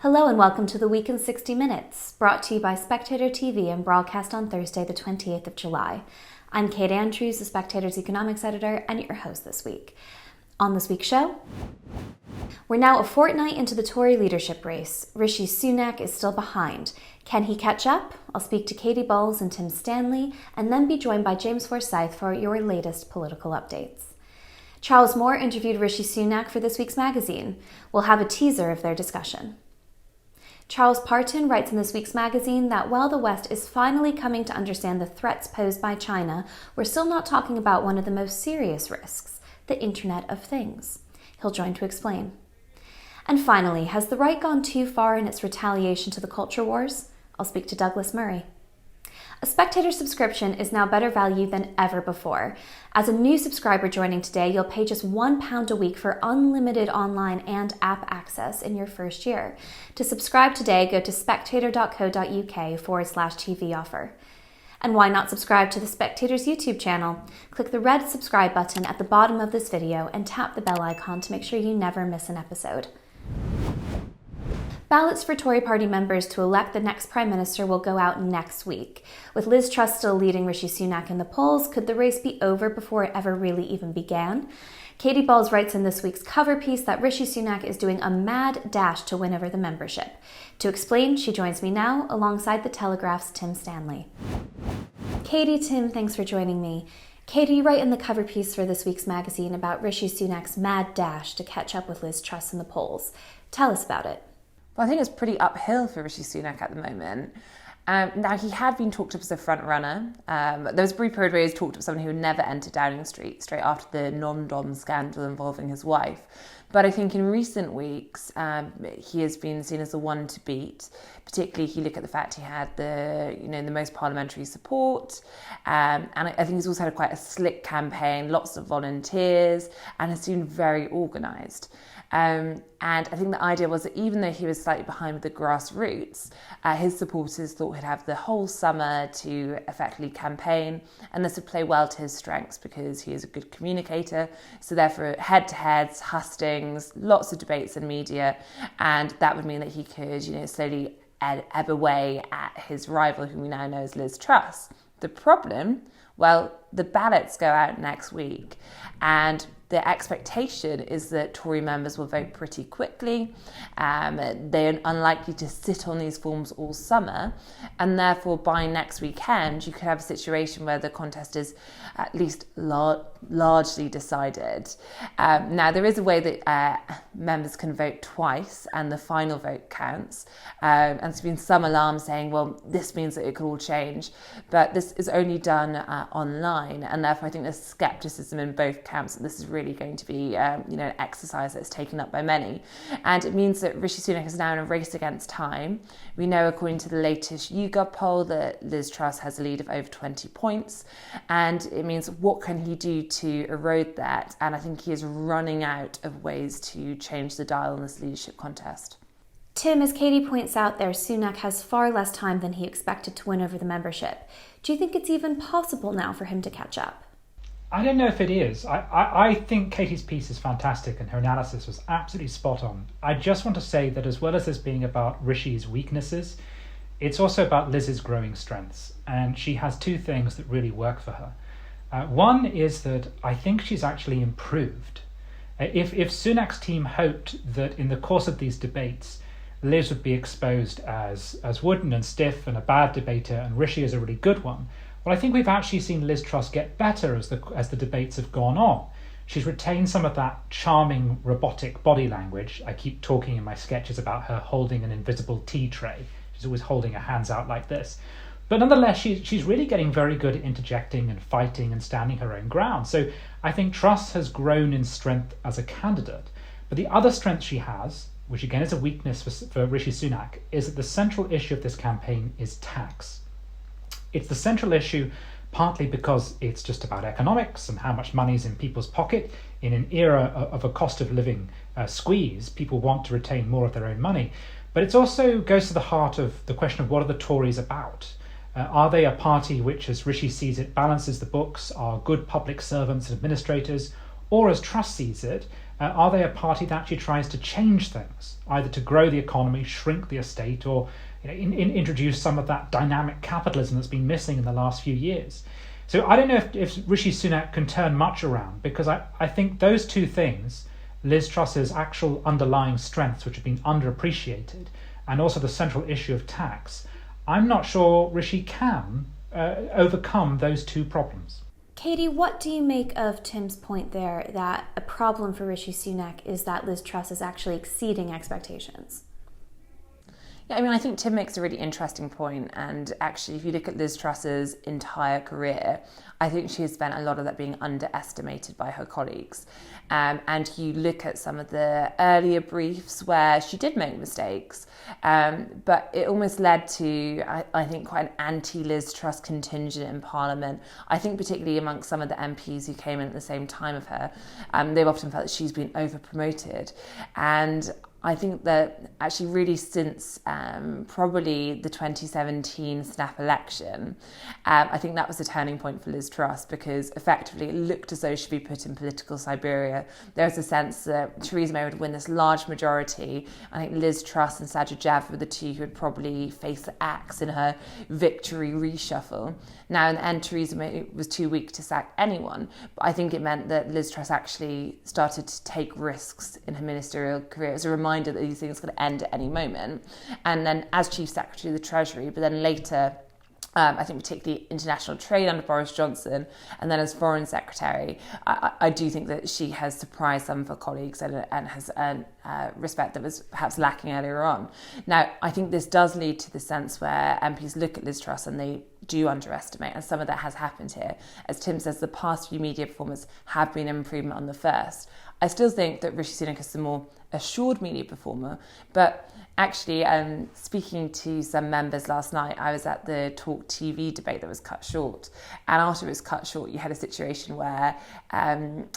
Hello and welcome to the Week in 60 Minutes, brought to you by SpectatorTV and broadcast on Thursday the 28th of July. I'm Kate Andrews, the Spectator's economics editor, and your host this week. On this week's show, we're now a fortnight into the Tory leadership race. Rishi Sunak is still behind. Can he catch up? I'll speak to Katy Balls and Tim Stanley, and then be joined by James Forsyth for your latest political updates. Charles Moore interviewed Rishi Sunak for this week's magazine. We'll have a teaser of their discussion. Charles Parton writes in this week's magazine that while the West is finally coming to understand the threats posed by China, we're still not talking about one of the most serious risks, the Internet of Things. He'll join to explain. And finally, has the right gone too far in its retaliation to the culture wars? I'll speak to Douglas Murray. A Spectator subscription is now better value than ever before. As a new subscriber joining today, you'll pay just £1 a week for unlimited online and app access in your first year. To subscribe today, go to spectator.co.uk/TV offer. And why not subscribe to the Spectator's YouTube channel? Click the red subscribe button at the bottom of this video and tap the bell icon to make sure you never miss an episode. Ballots for Tory party members to elect the next Prime Minister will go out next week. With Liz Truss still leading Rishi Sunak in the polls, could the race be over before it ever really even began? Katy Balls writes in this week's cover piece that Rishi Sunak is doing a mad dash to win over the membership. To explain, she joins me now alongside the Telegraph's Tim Stanley. Katy, Tim, thanks for joining me. Katy, you write in the cover piece for this week's magazine about Rishi Sunak's mad dash to catch up with Liz Truss in the polls. Tell us about it. Well, I think it's pretty uphill for Rishi Sunak at the moment. Now, he had been talked up as a front runner. There was a brief period where he was talked up as someone who would never enter Downing Street, straight after the non-dom scandal involving his wife. But I think in recent weeks, he has been seen as the one to beat. Particularly, if you look at the fact he had the most parliamentary support, and I think he's also had quite a slick campaign, lots of volunteers, and has been very organised. And I think the idea was that even though he was slightly behind with the grassroots, his supporters thought he'd have the whole summer to effectively campaign, and this would play well to his strengths because he is a good communicator. So therefore, head-to-heads, hustings, lots of debates in media, and that would mean that he could, slowly ebb away at his rival, whom we now know as Liz Truss. The problem, well, the ballots go out next week, and the expectation is that Tory members will vote pretty quickly. They're unlikely to sit on these forms all summer, and therefore by next weekend you could have a situation where the contest is at least largely decided. Now, there is a way that members can vote twice and the final vote counts, and there's been some alarm saying, well, this means that it could all change, but this is only done online, and therefore I think there's scepticism in both camps that this is really going to be an exercise that's taken up by many. And it means that Rishi Sunak is now in a race against time. We know, according to the latest YouGov poll, that Liz Truss has a lead of over 20 points, and it means what can he do to erode that? And I think he is running out of ways to change the dial in this leadership contest. Tim, as Katy points out there, Sunak has far less time than he expected to win over the membership. Do you think it's even possible now for him to catch up? I don't know if it is. I think Katy's piece is fantastic and her analysis was absolutely spot on. I just want to say that as well as this being about Rishi's weaknesses, it's also about Liz's growing strengths. And she has two things that really work for her. One is that I think she's actually improved. If Sunak's team hoped that in the course of these debates, Liz would be exposed as wooden and stiff and a bad debater and Rishi is a really good one, well, I think we've actually seen Liz Truss get better as the debates have gone on. She's retained some of that charming robotic body language. I keep talking in my sketches about her holding an invisible tea tray. She's always holding her hands out like this. But nonetheless, she's really getting very good at interjecting and fighting and standing her own ground. So I think Truss has grown in strength as a candidate. But the other strength she has, which again is a weakness for Rishi Sunak, is that the central issue of this campaign is tax. It's the central issue partly because it's just about economics and how much money is in people's pocket. In an era of a cost of living squeeze, people want to retain more of their own money. But it also goes to the heart of the question of what are the Tories about? Are they a party which, as Rishi sees it, balances the books, are good public servants and administrators, or as Truss sees it, Are they a party that actually tries to change things, either to grow the economy, shrink the estate, or introduce some of that dynamic capitalism that's been missing in the last few years? So I don't know if Rishi Sunak can turn much around, because I think those two things, Liz Truss's actual underlying strengths, which have been underappreciated, and also the central issue of tax, I'm not sure Rishi can overcome those two problems. Katy, what do you make of Tim's point there that a problem for Rishi Sunak is that Liz Truss is actually exceeding expectations? Yeah, I mean, I think Tim makes a really interesting point. And actually, if you look at Liz Truss's entire career, I think she has spent a lot of that being underestimated by her colleagues. And you look at some of the earlier briefs where she did make mistakes, but it almost led to, I think, quite an anti-Liz Truss contingent in Parliament. I think particularly amongst some of the MPs who came in at the same time of her, they've often felt that she's been over-promoted. And I think that actually really since probably the 2017 snap election, I think that was a turning point for Liz Truss, because effectively it looked as though she'd be put in political Siberia. There was a sense that Theresa May would win this large majority. I think Liz Truss and Sajid Javid were the two who would probably face the axe in her victory reshuffle. Now, in the end, Theresa May was too weak to sack anyone, but I think it meant that Liz Truss actually started to take risks in her ministerial career. It was a reminder that these things could end at any moment. And then as Chief Secretary of the Treasury, but then later, I think particularly international trade under Boris Johnson, and then as Foreign Secretary, I do think that she has surprised some of her colleagues and has earned respect that was perhaps lacking earlier on. Now, I think this does lead to the sense where MPs look at Liz Truss and they do underestimate, and some of that has happened here. As Tim says, the past few media performers have been an improvement on the first. I still think that Rishi Sunak is the more assured media performer, but actually, speaking to some members last night, I was at the Talk TV debate that was cut short. And after it was cut short, you had a situation where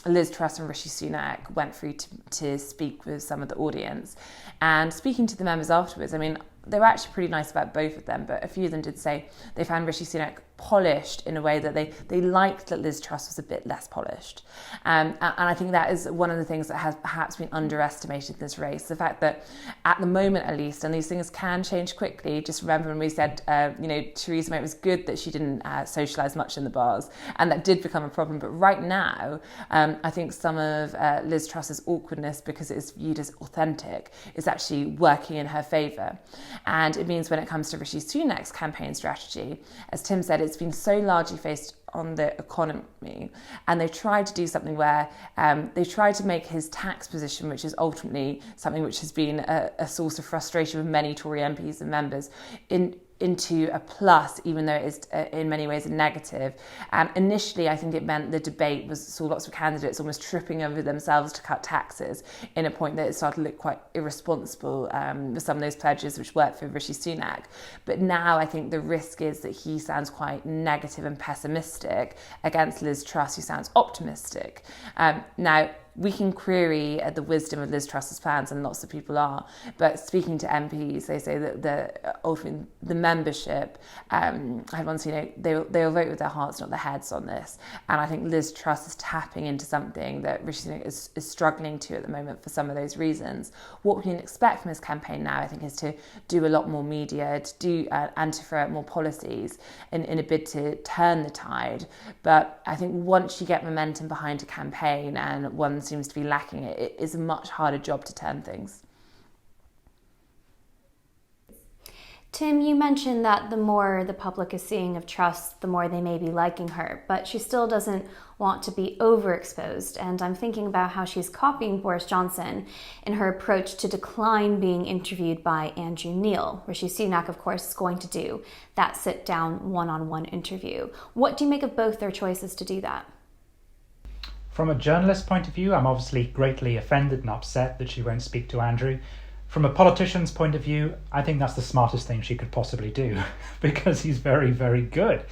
Liz Truss and Rishi Sunak went through to speak with some of the audience. And speaking to the members afterwards, I mean, they were actually pretty nice about both of them, but a few of them did say they found Rishi Sunak polished in a way that they liked that Liz Truss was a bit less polished. And I think that is one of the things that has perhaps been underestimated in this race. The fact that at the moment, at least, and these things can change quickly, just remember when we said, Theresa May, it was good that she didn't socialise much in the bars, and that did become a problem. But right now, I think some of Liz Truss's awkwardness, because it is viewed as authentic, is actually working in her favour. And it means when it comes to Rishi Sunak's campaign strategy, as Tim said, it's been so largely based on the economy, and they've tried to do something where they've tried to make his tax position, which is ultimately something which has been a source of frustration with many Tory MPs and members, into a plus, even though it is in many ways a negative. And initially, I think it meant the debate saw lots of candidates almost tripping over themselves to cut taxes, in a point that it started to look quite irresponsible with some of those pledges which worked for Rishi Sunak. But now I think the risk is that he sounds quite negative and pessimistic against Liz Truss, who sounds optimistic. Now, we can query the wisdom of Liz Truss's plans, and lots of people are. But speaking to MPs, they say that ultimately the membership, I had one say, they'll vote with their hearts, not their heads on this. And I think Liz Truss is tapping into something that Rishi Sunak is struggling to at the moment for some of those reasons. What we can expect from his campaign now, I think, is to do a lot more media, to do and to throw out more policies in a bid to turn the tide. But I think once you get momentum behind a campaign, and one seems to be lacking it is a much harder job to turn things. Tim, you mentioned that the more the public is seeing of Truss, the more they may be liking her, but she still doesn't want to be overexposed. And I'm thinking about how she's copying Boris Johnson in her approach to decline being interviewed by Andrew Neil. Rishi Sunak, of course, is going to do that sit-down one-on-one interview. What do you make of both their choices to do that? From a journalist's point of view, I'm obviously greatly offended and upset that she won't speak to Andrew. From a politician's point of view, I think that's the smartest thing she could possibly do, because he's very, very good.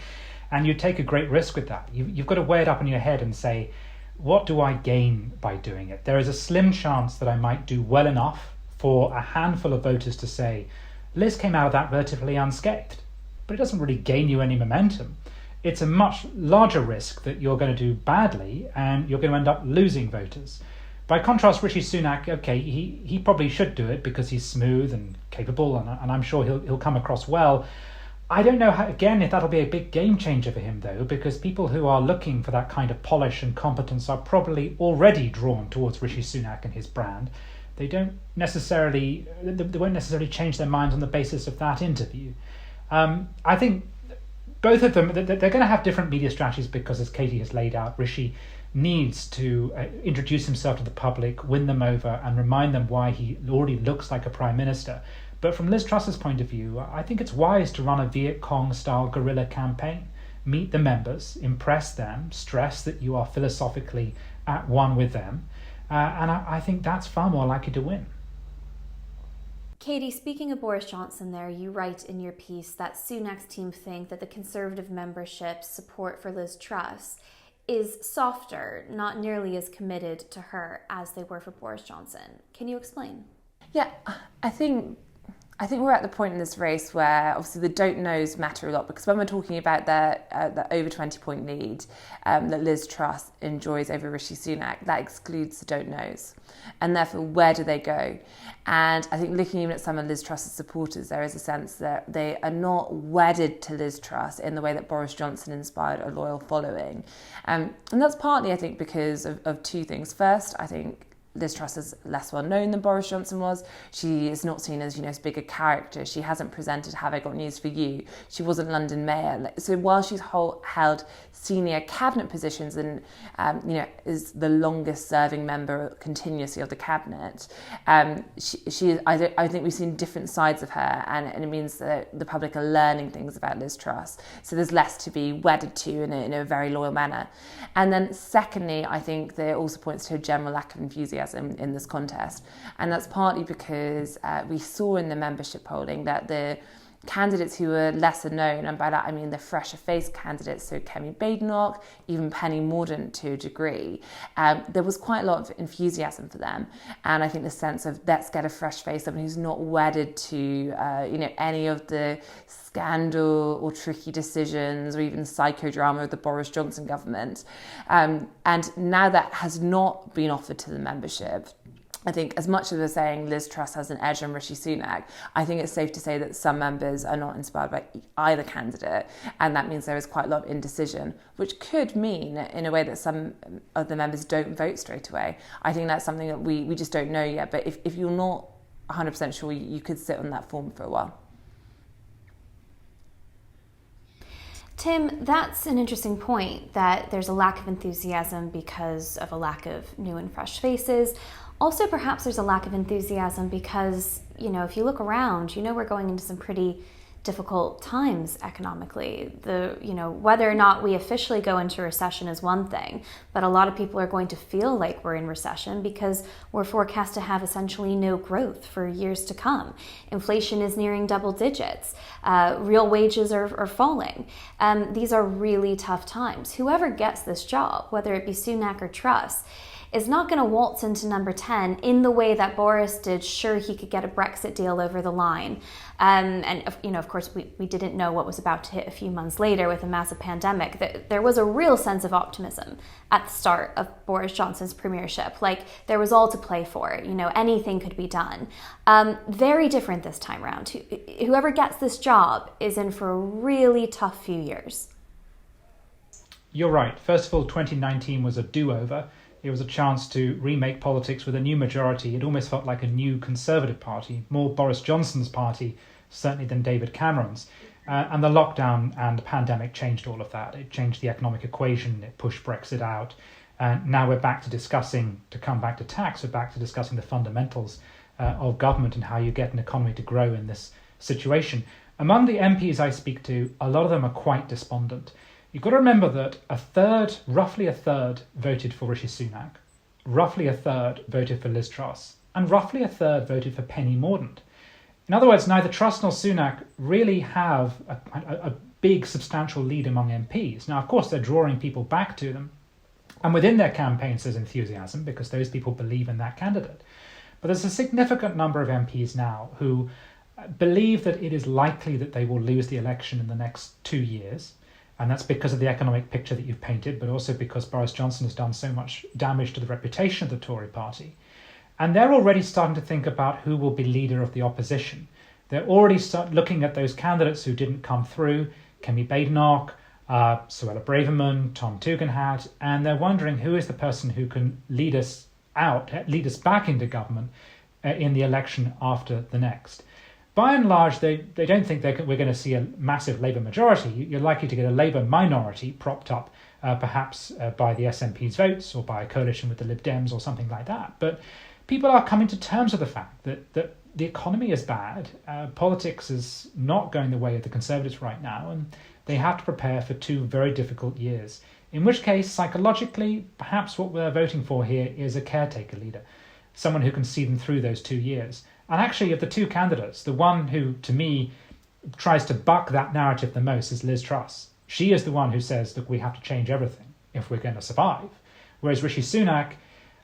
And you take a great risk with that. You've got to weigh it up in your head and say, what do I gain by doing it? There is a slim chance that I might do well enough for a handful of voters to say, Liz came out of that relatively unscathed. But it doesn't really gain you any momentum. It's a much larger risk that you're going to do badly and you're going to end up losing voters. By contrast, Rishi Sunak, okay, he probably should do it because he's smooth and capable, and I'm sure he'll come across well. I don't know, again, if that'll be a big game changer for him, though, because people who are looking for that kind of polish and competence are probably already drawn towards Rishi Sunak and his brand. They won't necessarily change their minds on the basis of that interview. I think both of them, they're going to have different media strategies because, as Katy has laid out, Rishi needs to introduce himself to the public, win them over, and remind them why he already looks like a prime minister. But from Liz Truss's point of view, I think it's wise to run a Viet Cong-style guerrilla campaign. Meet the members, impress them, stress that you are philosophically at one with them, and I think that's far more likely to win. Katy, speaking of Boris Johnson there, you write in your piece that Sunak's team think that the Conservative membership's support for Liz Truss is softer, not nearly as committed to her as they were for Boris Johnson. Can you explain? Yeah, I think we're at the point in this race where obviously the don't knows matter a lot, because when we're talking about the over 20-point lead that Liz Truss enjoys over Rishi Sunak, that excludes the don't knows. And therefore, where do they go? And I think looking even at some of Liz Truss's supporters, there is a sense that they are not wedded to Liz Truss in the way that Boris Johnson inspired a loyal following. And that's partly, I think, because of two things. First, I think Liz Truss is less well known than Boris Johnson was. She is not seen as, as big a character. She hasn't presented "Have I Got News for You?" She wasn't London mayor. So while she's held senior cabinet positions and is the longest serving member continuously of the cabinet, I think we've seen different sides of her, and it means that the public are learning things about Liz Truss. So there's less to be wedded to in a very loyal manner. And then secondly, I think that it also points to a general lack of enthusiasm in this contest, and that's partly because we saw in the membership polling that the candidates who were lesser known, and by that I mean the fresher faced candidates, so Kemi Badenoch, even Penny Mordaunt to a degree, there was quite a lot of enthusiasm for them. And I think the sense of let's get a fresh face, someone who's not wedded to any of the scandal or tricky decisions or even psychodrama of the Boris Johnson government. And now that has not been offered to the membership, I think as much as we're saying Liz Truss has an edge on Rishi Sunak, I think it's safe to say that some members are not inspired by either candidate, and that means there is quite a lot of indecision, which could mean in a way that some of the members don't vote straight away. I think that's something that we just don't know yet, but if you're not 100% sure, you could sit on that form for a while. Tim, that's an interesting point, that there's a lack of enthusiasm because of a lack of new and fresh faces. Also, perhaps there's a lack of enthusiasm because, if you look around, we're going into some pretty difficult times economically. Whether or not we officially go into recession is one thing, but a lot of people are going to feel like we're in recession because we're forecast to have essentially no growth for years to come. Inflation is nearing double digits. Real wages are falling. These are really tough times. Whoever gets this job, whether it be Sunak or Truss, is not going to waltz into number 10 in the way that Boris did. Sure, he could get a Brexit deal over the line. Of course, we didn't know what was about to hit a few months later with a massive pandemic. There was a real sense of optimism at the start of Boris Johnson's premiership. Like, there was all to play for. Anything could be done. Very different this time around. Whoever gets this job is in for a really tough few years. You're right. First of all, 2019 was a do-over. It was a chance to remake politics with a new majority. It almost felt like a new Conservative party, more Boris Johnson's party, certainly than David Cameron's. And the lockdown and the pandemic changed all of that. It changed the economic equation. It pushed Brexit out. And now we're back to discussing, to come back to tax, we're back to discussing the fundamentals of government and how you get an economy to grow in this situation. Among the MPs I speak to, a lot of them are quite despondent. You've got to remember that roughly a third voted for Rishi Sunak, roughly a third voted for Liz Truss, and roughly a third voted for Penny Mordaunt. In other words, neither Truss nor Sunak really have a big substantial lead among MPs. Now, of course, they're drawing people back to them, and within their campaigns there's enthusiasm because those people believe in that candidate. But there's a significant number of MPs now who believe that it is likely that they will lose the election in the next 2 years. And that's because of the economic picture that you've painted, but also because Boris Johnson has done so much damage to the reputation of the Tory party. And they're already starting to think about who will be leader of the opposition. They're already looking at those candidates who didn't come through, Kemi Badenoch, Suella Braverman, Tom Tugendhat, and they're wondering who is the person who can lead us back into government in the election after the next. By and large, they don't think we're going to see a massive Labour majority. You're likely to get a Labour minority propped up perhaps by the SNP's votes or by a coalition with the Lib Dems or something like that. But people are coming to terms with the fact that the economy is bad, politics is not going the way of the Conservatives right now, and they have to prepare for 2 very difficult years. In which case, psychologically, perhaps what we're voting for here is a caretaker leader, someone who can see them through those 2 years. And actually, of the 2 candidates, the one who, to me, tries to buck that narrative the most is Liz Truss. She is the one who says, look, we have to change everything if we're going to survive. Whereas Rishi Sunak,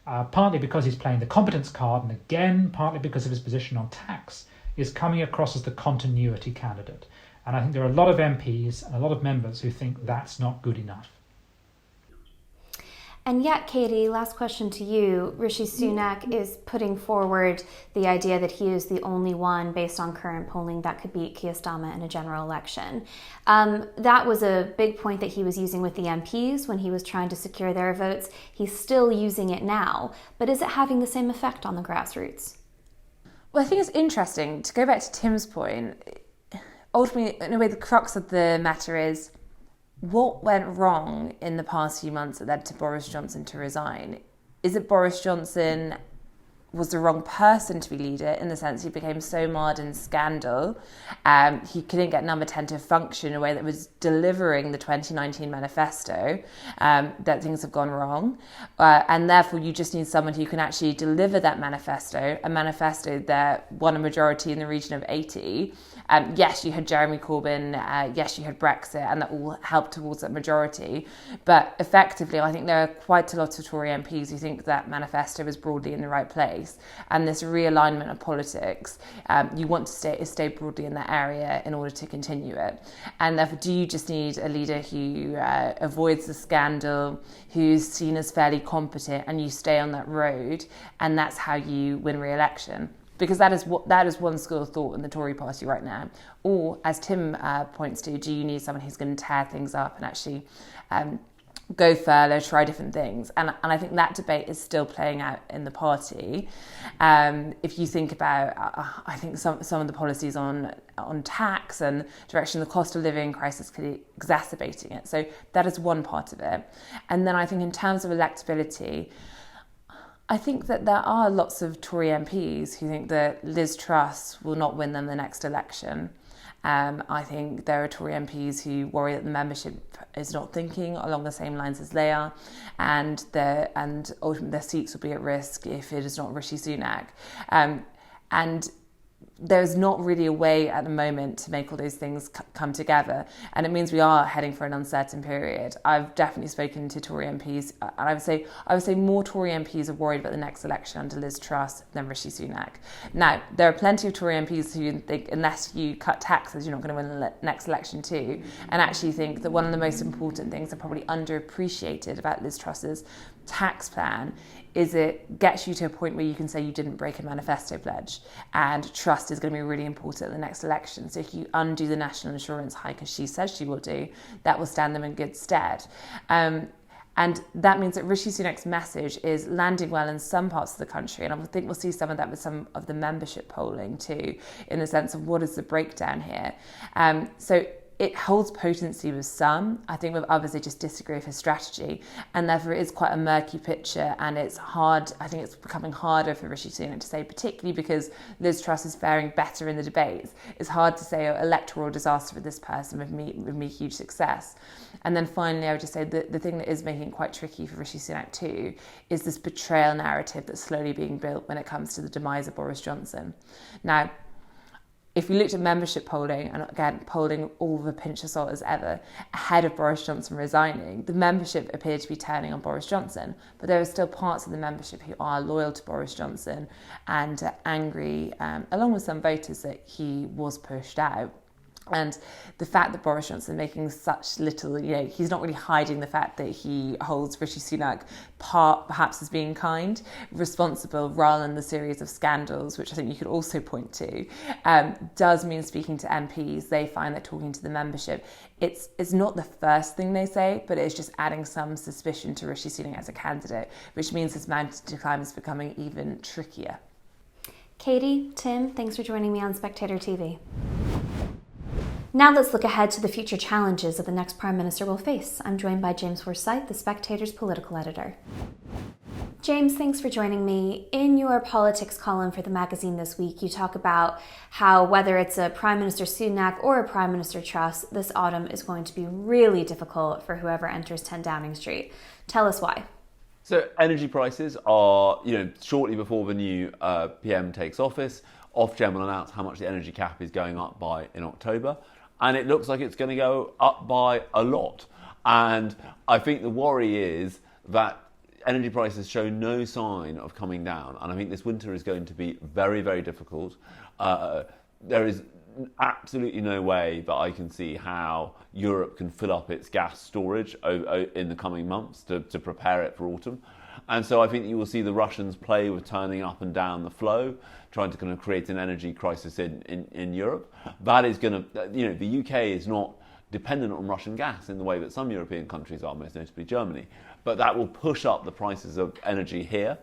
partly because he's playing the competence card, and again, partly because of his position on tax, is coming across as the continuity candidate. And I think there are a lot of MPs and a lot of members who think that's not good enough. And yet, Katy, last question to you. Rishi Sunak is putting forward the idea that he is the only one, based on current polling, that could beat Keir Starmer in a general election. That was a big point that he was using with the MPs when he was trying to secure their votes. He's still using it now. But is it having the same effect on the grassroots? Well, I think it's interesting to go back to Tim's point. Ultimately, in a way, the crux of the matter is, what went wrong in the past few months that led to Boris Johnson to resign? Is it Boris Johnson was the wrong person to be leader, in the sense he became so marred in scandal, he couldn't get number 10 to function in a way that was delivering the 2019 manifesto, that things have gone wrong, and therefore you just need someone who can actually deliver that manifesto, a manifesto that won a majority in the region of 80. Yes, you had Jeremy Corbyn, yes, you had Brexit, and that all helped towards that majority. But effectively, I think there are quite a lot of Tory MPs who think that manifesto is broadly in the right place. And this realignment of politics, you want to stay broadly in that area in order to continue it. And therefore, do you just need a leader who avoids the scandal, who's seen as fairly competent, and you stay on that road, and that's how you win re-election? Because that is one school of thought in the Tory party right now. Or, as Tim points to, do you need someone who's going to tear things up and actually go further, try different things? And I think that debate is still playing out in the party. If you think about, I think some of the policies on tax and direction, the cost of living crisis could be exacerbating it. So that is one part of it. And then I think in terms of electability, I think that there are lots of Tory MPs who think that Liz Truss will not win them the next election. I think there are Tory MPs who worry that the membership is not thinking along the same lines as they are, and ultimately their seats will be at risk if it is not Rishi Sunak. And there's not really a way at the moment to make all those things come together, and it means we are heading for an uncertain period. I've definitely spoken to Tory MPs, and I would say more Tory MPs are worried about the next election under Liz Truss than Rishi Sunak. Now, there are plenty of Tory MPs who think unless you cut taxes, you're not going to win the next election too, and actually think that one of the most important things that probably underappreciated about Liz Truss's tax plan is it gets you to a point where you can say you didn't break a manifesto pledge, and trust is going to be really important in the next election. So if you undo the national insurance hike, as she says she will do, that will stand them in good stead. And that means that Rishi Sunak's message is landing well in some parts of the country, and I think we'll see some of that with some of the membership polling too, in the sense of what is the breakdown here. So it holds potency with some. I think with others, they just disagree with his strategy. And therefore, it is quite a murky picture. And it's hard. I think it's becoming harder for Rishi Sunak to say, particularly because Liz Truss is faring better in the debates. It's hard to say, electoral disaster for this person with me huge success. And then finally, I would just say that the thing that is making it quite tricky for Rishi Sunak too is this betrayal narrative that's slowly being built when it comes to the demise of Boris Johnson. Now, if we looked at membership polling, and again, polling all with a pinch of salt as ever, ahead of Boris Johnson resigning, the membership appeared to be turning on Boris Johnson. But there are still parts of the membership who are loyal to Boris Johnson and angry, along with some voters, that he was pushed out. And the fact that Boris Johnson making such little, he's not really hiding the fact that he holds Rishi Sunak perhaps as being responsible, rather than the series of scandals, which I think you could also point to, does mean speaking to MPs, they find that talking to the membership, it's not the first thing they say, but it's just adding some suspicion to Rishi Sunak as a candidate, which means his mountain to climb is becoming even trickier. Katy, Tim, thanks for joining me on Spectator TV. Now let's look ahead to the future challenges that the next Prime Minister will face. I'm joined by James Forsyth, the Spectator's political editor. James, thanks for joining me. In your politics column for the magazine this week, you talk about how whether it's a Prime Minister Sunak or a Prime Minister Truss, this autumn is going to be really difficult for whoever enters 10 Downing Street. Tell us why. So energy prices are, shortly before the new PM takes office, Ofgem will announce how much the energy cap is going up by in October. And it looks like it's going to go up by a lot. And I think the worry is that energy prices show no sign of coming down. And I think this winter is going to be very, very difficult. There is absolutely no way that I can see how Europe can fill up its gas storage in the coming months to prepare it for autumn. And so I think you will see the Russians play with turning up and down the flow, trying to kind of create an energy crisis in Europe. That is going to, the UK is not dependent on Russian gas in the way that some European countries are, most notably Germany. But that will push up the prices of energy here.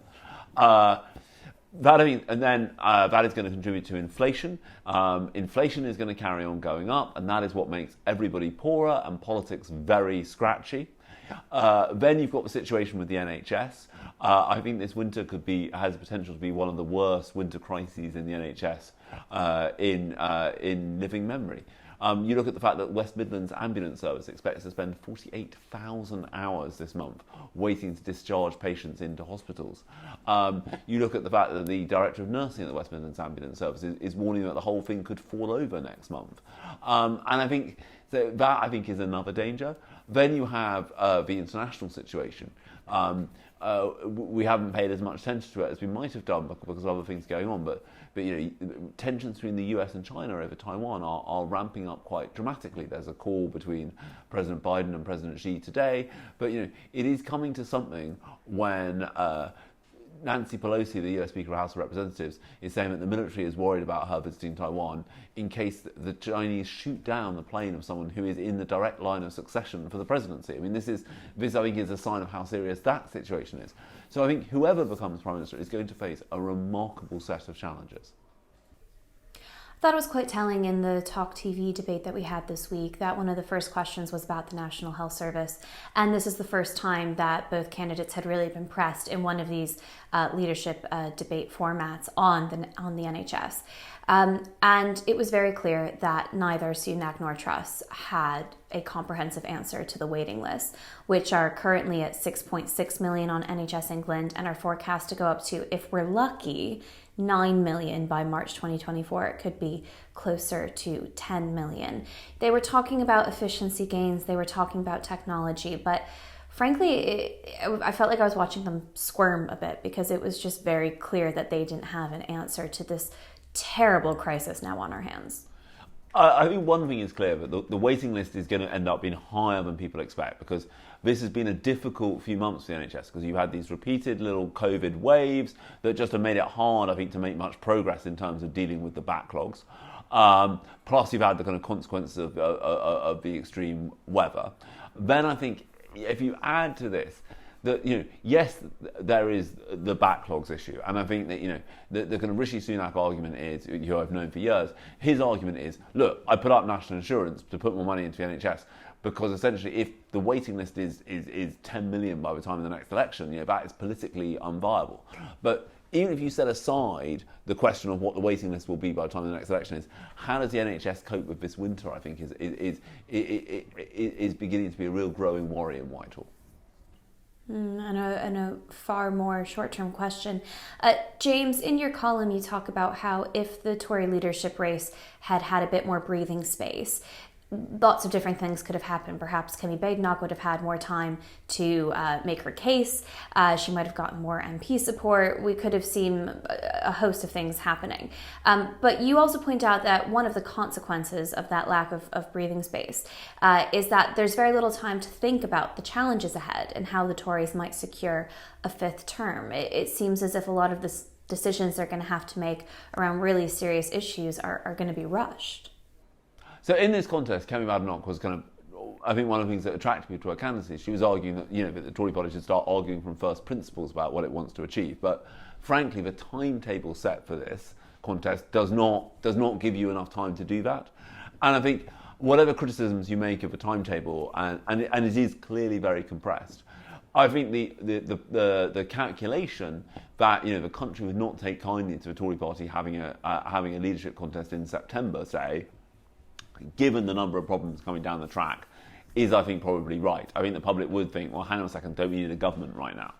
That is going to contribute to inflation. Inflation is going to carry on going up, and that is what makes everybody poorer and politics very scratchy. Then you've got the situation with the NHS. I think this winter has potential to be one of the worst winter crises in the NHS in living memory. You look at the fact that West Midlands Ambulance Service expects to spend 48,000 hours this month waiting to discharge patients into hospitals. You look at the fact that the Director of Nursing at the West Midlands Ambulance Service is warning that the whole thing could fall over next month. And I think that is another danger. Then you have the international situation. We haven't paid as much attention to it as we might have done because of other things going on. But tensions between the US and China over Taiwan are ramping up quite dramatically. There's a call between President Biden and President Xi today. But it is coming to something when Nancy Pelosi, the US Speaker of the House of Representatives, is saying that the military is worried about her visiting Taiwan in case the Chinese shoot down the plane of someone who is in the direct line of succession for the presidency. I mean, this I think is a sign of how serious that situation is. So I think whoever becomes Prime Minister is going to face a remarkable set of challenges. I thought it was quite telling in the Talk TV debate that we had this week that one of the first questions was about the National Health Service. And this is the first time that both candidates had really been pressed in one of these leadership debate formats on the NHS. And it was very clear that neither Sunak nor Truss had a comprehensive answer to the waiting lists, which are currently at 6.6 million on NHS England and are forecast to go up to, if we're lucky, 9 million by March 2024. It could be closer to 10 million. They were talking about efficiency gains, they were talking about technology, but frankly, I felt like I was watching them squirm a bit because it was just very clear that they didn't have an answer to this terrible crisis now on our hands. I think one thing is clear, that the waiting list is going to end up being higher than people expect, because this has been a difficult few months for the NHS, because you've had these repeated little COVID waves that just have made it hard, I think, to make much progress in terms of dealing with the backlogs. Plus, you've had the kind of consequences of the extreme weather. Then I think if you add to this, that yes, there is the backlogs issue, and I think that the kind of Rishi Sunak argument is, who I've known for years, his argument is, look, I put up national insurance to put more money into the NHS because essentially, if the waiting list is 10 million by the time of the next election, that is politically unviable. But even if you set aside the question of what the waiting list will be by the time of the next election is, how does the NHS cope with this winter? I think is beginning to be a real growing worry in Whitehall. And a far more short-term question. James, in your column, you talk about how if the Tory leadership race had a bit more breathing space, lots of different things could have happened. Perhaps Kemi Badenoch would have had more time to make her case. She might have gotten more MP support. We could have seen a host of things happening. But you also point out that one of the consequences of that lack of breathing space is that there's very little time to think about the challenges ahead and how the Tories might secure a fifth term. It seems as if a lot of the decisions they're going to have to make around really serious issues are going to be rushed. So in this contest, Kemi Badenoch was I think one of the things that attracted me to her candidacy, she was arguing that, that the Tory party should start arguing from first principles about what it wants to achieve. But frankly, the timetable set for this contest does not give you enough time to do that. And I think whatever criticisms you make of the timetable, and it is clearly very compressed, I think the calculation that the country would not take kindly to the Tory party having a leadership contest in September, say, given the number of problems coming down the track, is, I think, probably right. I think the public would think, well, hang on a second, don't we need a government right now?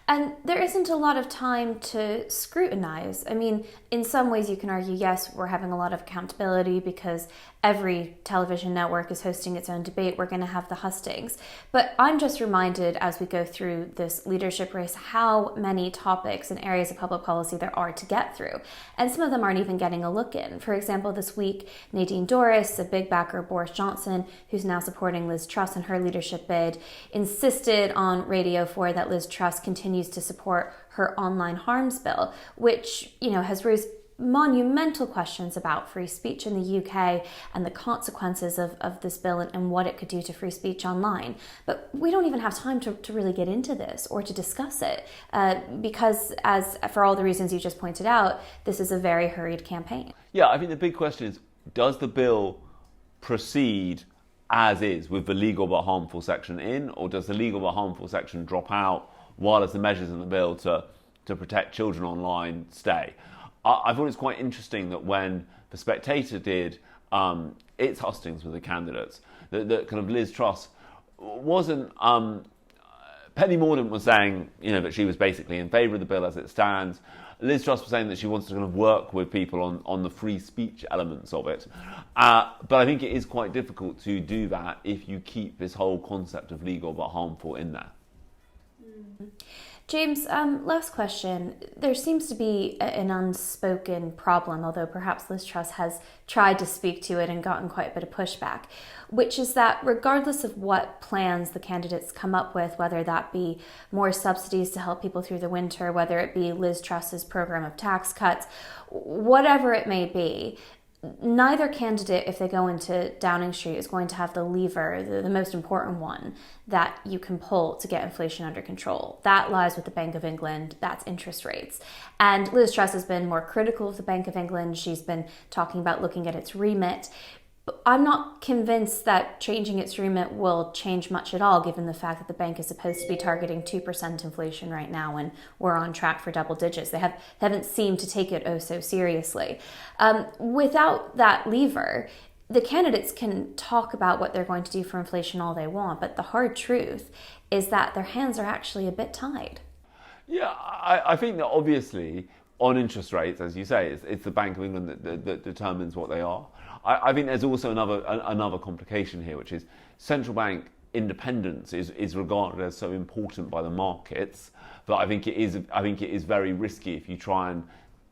And there isn't a lot of time to scrutinise. I mean, in some ways you can argue, yes, we're having a lot of accountability because every television network is hosting its own debate. We're going to have the hustings. But I'm just reminded as we go through this leadership race how many topics and areas of public policy there are to get through. And some of them aren't even getting a look in. For example, this week, Nadine Dorris, a big backer of Boris Johnson, who's now supporting Liz Truss in her leadership bid, insisted on Radio 4 that Liz Truss continues to support her online harms bill, which, has raised monumental questions about free speech in the UK and the consequences of this bill and what it could do to free speech online. But we don't even have time to really get into this or to discuss it because, as for all the reasons you just pointed out, this is a very hurried campaign. Yeah, I think the big question is, does the bill proceed as is with the legal but harmful section in, or does the legal but harmful section drop out while as the measures in the bill to protect children online stay? I thought it's quite interesting that when the Spectator did its hustings with the candidates, that kind of Liz Truss wasn't... Penny Mordaunt was saying, that she was basically in favour of the bill as it stands. Liz Truss was saying that she wants to kind of work with people on the free speech elements of it. But I think it is quite difficult to do that if you keep this whole concept of legal but harmful in there. James, last question. There seems to be an unspoken problem, although perhaps Liz Truss has tried to speak to it and gotten quite a bit of pushback, which is that regardless of what plans the candidates come up with, whether that be more subsidies to help people through the winter, whether it be Liz Truss's program of tax cuts, whatever it may be, neither candidate, if they go into Downing Street, is going to have the lever, the most important one, that you can pull to get inflation under control. That lies with the Bank of England. That's interest rates. And Liz Truss has been more critical of the Bank of England. She's been talking about looking at its remit. But I'm not convinced that changing its remit will change much at all, given the fact that the bank is supposed to be targeting 2% inflation right now, and we're on track for double digits. They haven't seemed to take it so seriously. Without that lever, the candidates can talk about what they're going to do for inflation all they want, but the hard truth is that their hands are actually a bit tied. Yeah, I think that obviously on interest rates, as you say, it's the Bank of England that determines what they are. I think there's also another complication here, which is central bank independence is regarded as so important by the markets that I think it is very risky if you try and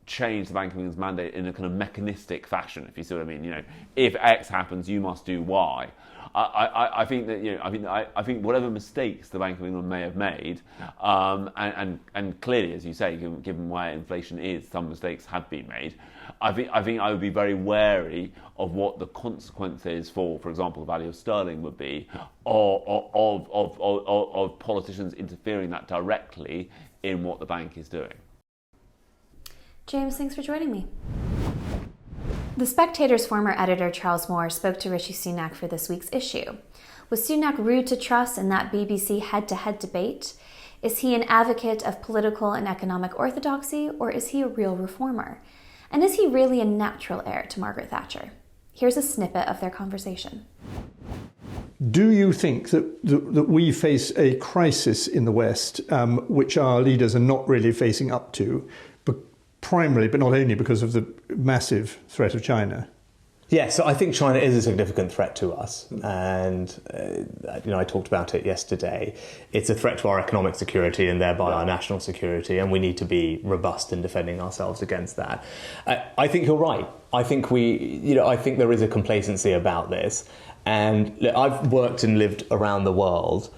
change the Bank of England's mandate in a kind of mechanistic fashion, if you see what I mean. If X happens, you must do Y. I think that I think whatever mistakes the Bank of England may have made, and clearly, as you say, given where inflation is, some mistakes have been made. I think I would be very wary of what the consequences for example, the value of sterling would be, of politicians interfering that directly in what the bank is doing. James, thanks for joining me. The Spectator's former editor, Charles Moore, spoke to Rishi Sunak for this week's issue. Was Sunak rude to Truss in that BBC head-to-head debate? Is he an advocate of political and economic orthodoxy, or is he a real reformer? And is he really a natural heir to Margaret Thatcher? Here's a snippet of their conversation. Do you think that we face a crisis in the West, which our leaders are not really facing up to, primarily, but not only because of the massive threat of China? Yeah, so I think China is a significant threat to us, and I talked about it yesterday. It's a threat to our economic security and thereby our national security, and we need to be robust in defending ourselves against that. I think you're right. I think I think there is a complacency about this, and look, I've worked and lived around the world.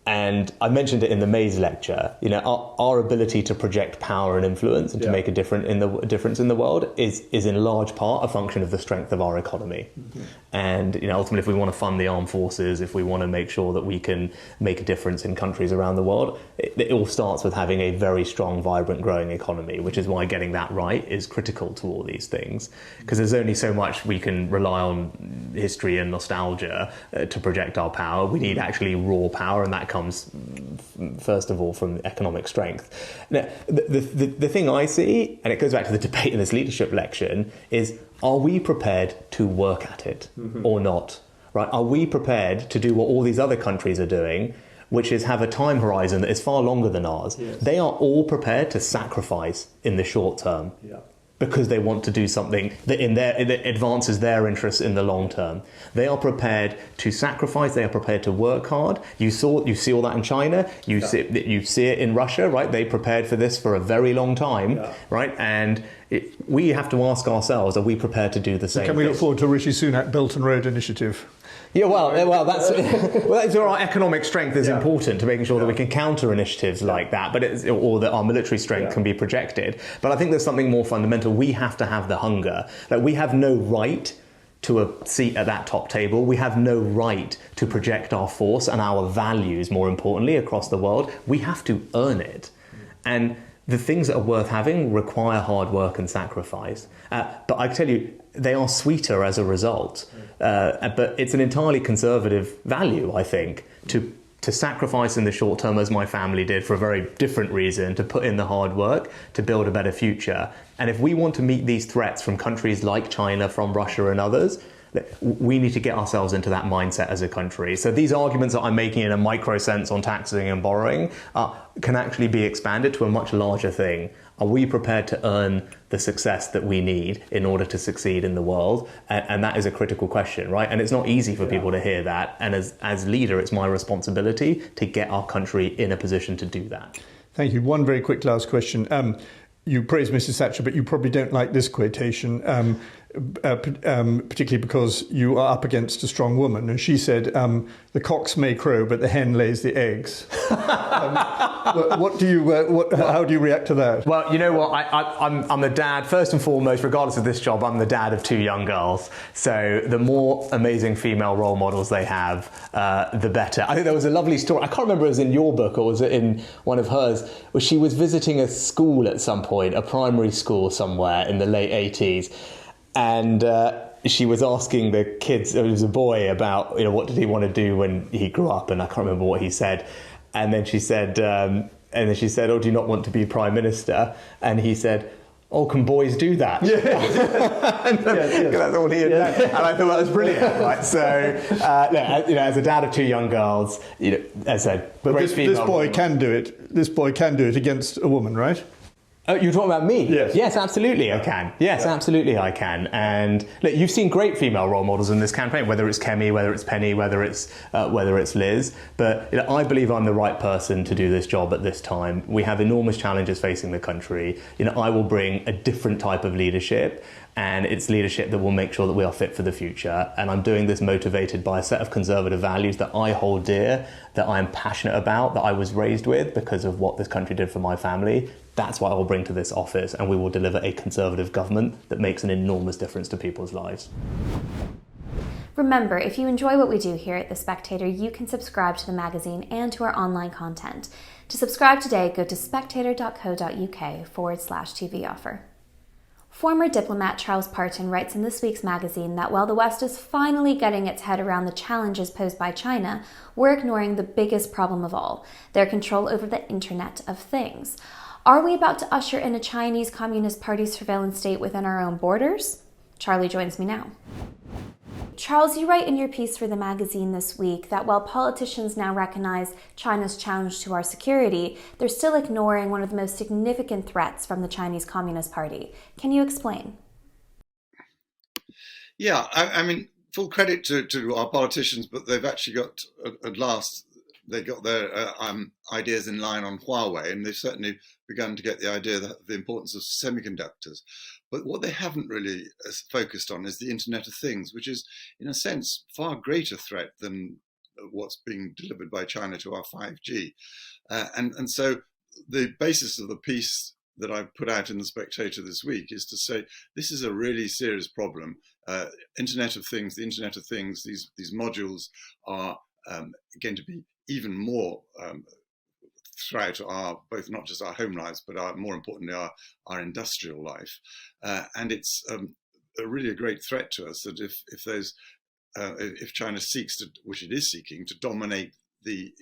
And I mentioned it in the Mays lecture. Our ability to project power and influence and to make a difference in the world is in large part a function of the strength of our economy. Mm-hmm. And ultimately, if we want to fund the armed forces, if we want to make sure that we can make a difference in countries around the world, it all starts with having a very strong, vibrant, growing economy. Which is why getting that right is critical to all these things, because there's only so much we can rely on history and nostalgia to project our power. We need actually raw power, and that comes first of all from economic strength. Now, the thing I see, and it goes back to the debate in this leadership election, is are we prepared to work at it or not? Right? Are we prepared to do what all these other countries are doing, which is have a time horizon that is far longer than ours? Yes. They are all prepared to sacrifice in the short term. Yeah. Because they want to do something that that advances their interests in the long term. They are prepared to sacrifice. They are prepared to work hard. You see all that in China. You see it in Russia, right? They prepared for this for a very long time, right? And we have to ask ourselves: are we prepared to do the same? Can we look forward to Rishi Sunak Belt and Road Initiative? Yeah, that's where our economic strength is important, to making sure that we can counter initiatives like that, or that our military strength can be projected. But I think there's something more fundamental. We have to have the hunger. Like, we have no right to a seat at that top table. We have no right to project our force and our values, more importantly, across the world. We have to earn it. And the things that are worth having require hard work and sacrifice. But I tell you, they are sweeter as a result. But it's an entirely conservative value, I think, to sacrifice in the short term, as my family did for a very different reason, to put in the hard work, to build a better future. And if we want to meet these threats from countries like China, from Russia and others, we need to get ourselves into that mindset as a country. So these arguments that I'm making in a micro sense on taxing and borrowing can actually be expanded to a much larger thing. Are we prepared to earn the success that we need in order to succeed in the world? And that is a critical question, right? And it's not easy for people to hear that. And as leader, it's my responsibility to get our country in a position to do that. Thank you. One very quick last question. You praise Mrs. Thatcher, but you probably don't like this quotation, particularly because you are up against a strong woman. And she said, the cocks may crow, but the hen lays the eggs. How do you react to that? Well, you know what? I'm the dad, first and foremost, regardless of this job, I'm the dad of 2 young girls. So the more amazing female role models they have, the better. I think there was a lovely story. I can't remember if it was in your book or was it in one of hers, where she was visiting a school at some point, a primary school somewhere in the late 80s. And she was asking the kids, it was a boy, about what did he want to do when he grew up, and I can't remember what he said. And then she said, "Oh, do you not want to be prime minister?" And he said, "Oh, can boys do that?" Yeah. That's all he had done. And I thought that was brilliant. Right? So, as a dad of 2 young girls, as I said, but this boy can do it. This boy can do it against a woman, right? Oh, you're talking about me? Yes. Yes, absolutely I can. Yes, absolutely I can. And look, you've seen great female role models in this campaign, whether it's Kemi, whether it's Penny, whether it's Liz. But I believe I'm the right person to do this job at this time. We have enormous challenges facing the country. I will bring a different type of leadership, and it's leadership that will make sure that we are fit for the future. And I'm doing this motivated by a set of conservative values that I hold dear, that I am passionate about, that I was raised with because of what this country did for my family. That's what I will bring to this office, and we will deliver a conservative government that makes an enormous difference to people's lives. Remember, if you enjoy what we do here at The Spectator, you can subscribe to the magazine and to our online content. To subscribe today, go to spectator.co.uk/TV offer. Former diplomat Charles Parton writes in this week's magazine that while the West is finally getting its head around the challenges posed by China, we're ignoring the biggest problem of all, their control over the Internet of Things. Are we about to usher in a Chinese Communist Party surveillance state within our own borders? Charlie joins me now. Charles, you write in your piece for the magazine this week that while politicians now recognize China's challenge to our security, they're still ignoring one of the most significant threats from the Chinese Communist Party. Can you explain? Yeah, I mean, full credit to our politicians, but they've actually got, at last, they got their ideas in line on Huawei, and they've certainly begun to get the idea that the importance of semiconductors. But what they haven't really focused on is the Internet of Things, which is, in a sense, far greater threat than what's being delivered by China to our 5G. And so the basis of the piece that I put out in the Spectator this week is to say this is a really serious problem. Internet of Things, the Internet of Things, these modules are going to be even more throughout our, both not just our home lives, but more importantly our industrial life. And it's really a great threat to us that if China seeks to, which it is seeking, to dominate the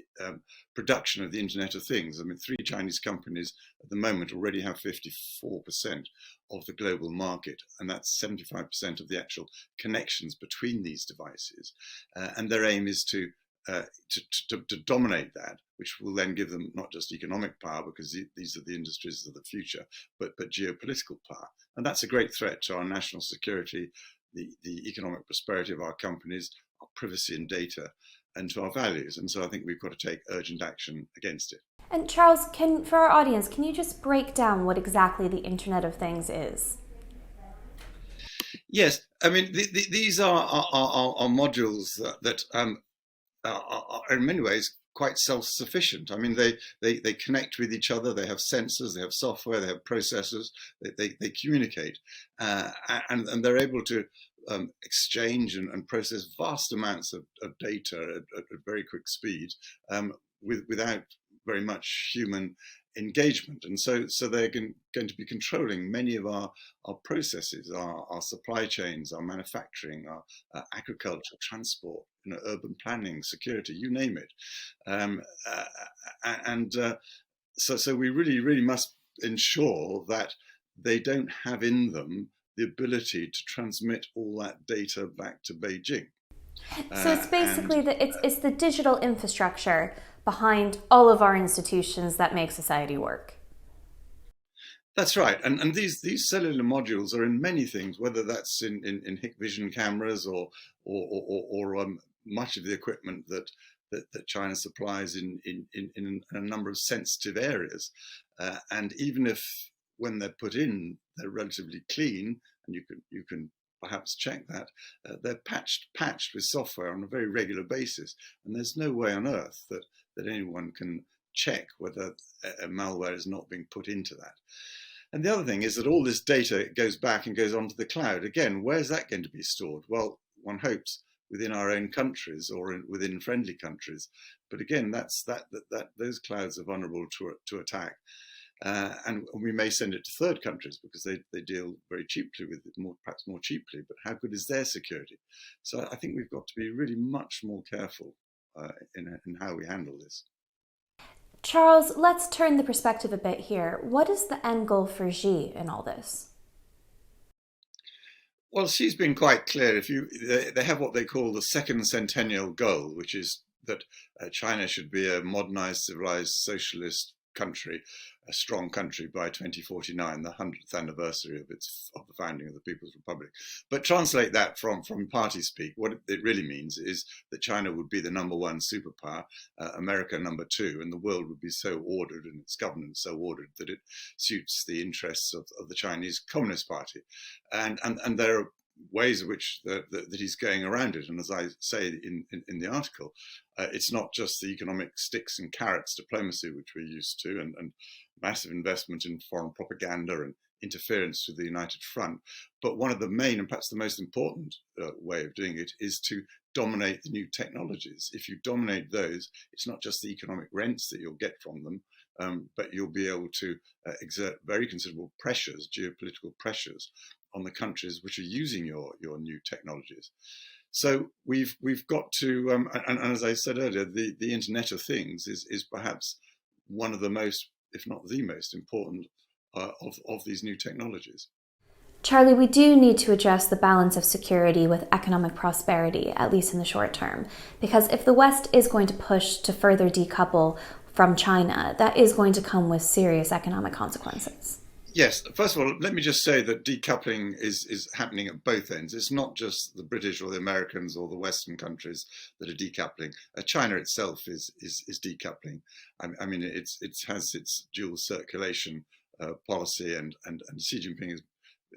production of the Internet of Things. I mean, 3 Chinese companies at the moment already have 54% of the global market, and that's 75% of the actual connections between these devices. And their aim is to dominate that, which will then give them not just economic power, because these are the industries of the future, but geopolitical power. And that's a great threat to our national security, the economic prosperity of our companies, our privacy and data, and to our values. And so I think we've got to take urgent action against it. And Charles, for our audience, can you just break down what exactly the Internet of Things is? Yes, I mean, these are modules that are in many ways quite self-sufficient. I mean, they connect with each other, they have sensors, they have software, they have processors, they communicate, and they're able to exchange and process vast amounts of data at very quick speed without very much human engagement. And so they're going to be controlling many of our processes, our supply chains, our manufacturing, our agriculture, transport, urban planning, security, you name it. So we really must ensure that they don't have in them the ability to transmit all that data back to Beijing. So it's basically it's the digital infrastructure behind all of our institutions that make society work. That's right, and these cellular modules are in many things, whether that's in Hikvision cameras or much of the equipment that China supplies in a number of sensitive areas, and even if when they're put in they're relatively clean, and you can perhaps check that, they're patched with software on a very regular basis, and there's no way on earth that anyone can check whether a malware is not being put into that. And the other thing is that all this data goes back and goes onto the cloud. Again, where's that going to be stored? Well, one hopes within our own countries or within friendly countries. But again, those clouds are vulnerable to attack. And we may send it to third countries because they deal very cheaply with it, perhaps more cheaply, but how good is their security? So I think we've got to be really much more careful in how we handle this. Charles, let's turn the perspective a bit here. What is the end goal for Xi in all this? Well, Xi's been quite clear. They have what they call the second centennial goal, which is that China should be a modernized, civilized, socialist country, a strong country by 2049, the 100th anniversary of the founding of the People's Republic. But translate that from party speak, what it really means is that China would be the #1 superpower, America #2, and the world would be so ordered and its governance so ordered that it suits the interests of the Chinese Communist Party. And there are ways in which that he's going around it. And as I say in the article, it's not just the economic sticks and carrots diplomacy, which we're used to, and massive investment in foreign propaganda and interference with the United Front. But one of the main and perhaps the most important way of doing it is to dominate the new technologies. If you dominate those, it's not just the economic rents that you'll get from them, but you'll be able to exert very considerable pressures, geopolitical pressures, on the countries which are using your new technologies. So we've got to, and as I said earlier, the Internet of Things is perhaps one of the most, if not the most important of these new technologies. Charlie, we do need to address the balance of security with economic prosperity, at least in the short term, because if the West is going to push to further decouple from China, that is going to come with serious economic consequences. Yes, first of all, let me just say that decoupling is happening at both ends. It's not just the British or the Americans or the Western countries that are decoupling. China itself is decoupling. I mean, it has its dual circulation policy, and Xi Jinping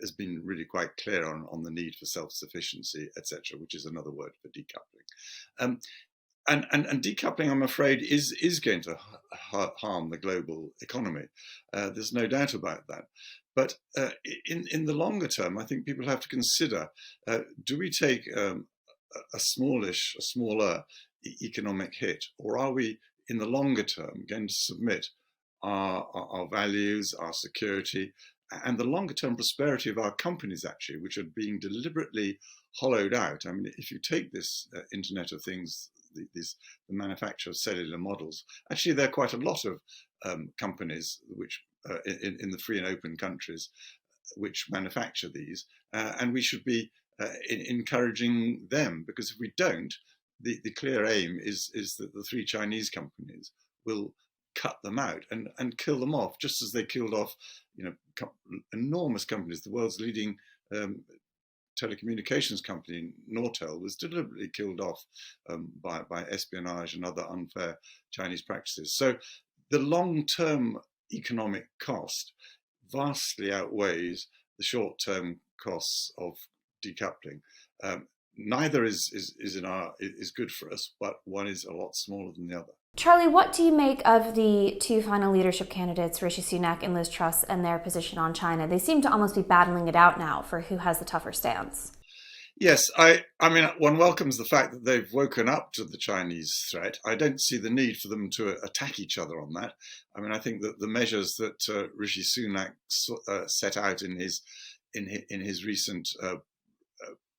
has been really quite clear on the need for self-sufficiency, etc., which is another word for decoupling. And decoupling, I'm afraid, is going to harm the global economy. There's no doubt about that. But in the longer term, I think people have to consider, do we take a smaller economic hit, or are we, in the longer term, going to submit our values, our security, and the longer term prosperity of our companies, actually, which are being deliberately hollowed out? I mean, if you take this Internet of Things, the manufacture of cellular models, actually there are quite a lot of companies which in the free and open countries which manufacture these, and we should be encouraging them, because if we don't, the clear aim is that the three Chinese companies will cut them out and kill them off, just as they killed off, enormous companies. The world's leading telecommunications company, Nortel, was deliberately killed off by espionage and other unfair Chinese practices. So the long-term economic cost vastly outweighs the short-term costs of decoupling. Neither is good for us, but one is a lot smaller than the other. Charlie, what do you make of the two final leadership candidates, Rishi Sunak and Liz Truss, and their position on China? They seem to almost be battling it out now for who has the tougher stance. Yes, I mean, one welcomes the fact that they've woken up to the Chinese threat. I don't see the need for them to attack each other on that. I mean, I think that the measures that Rishi Sunak set out in his recent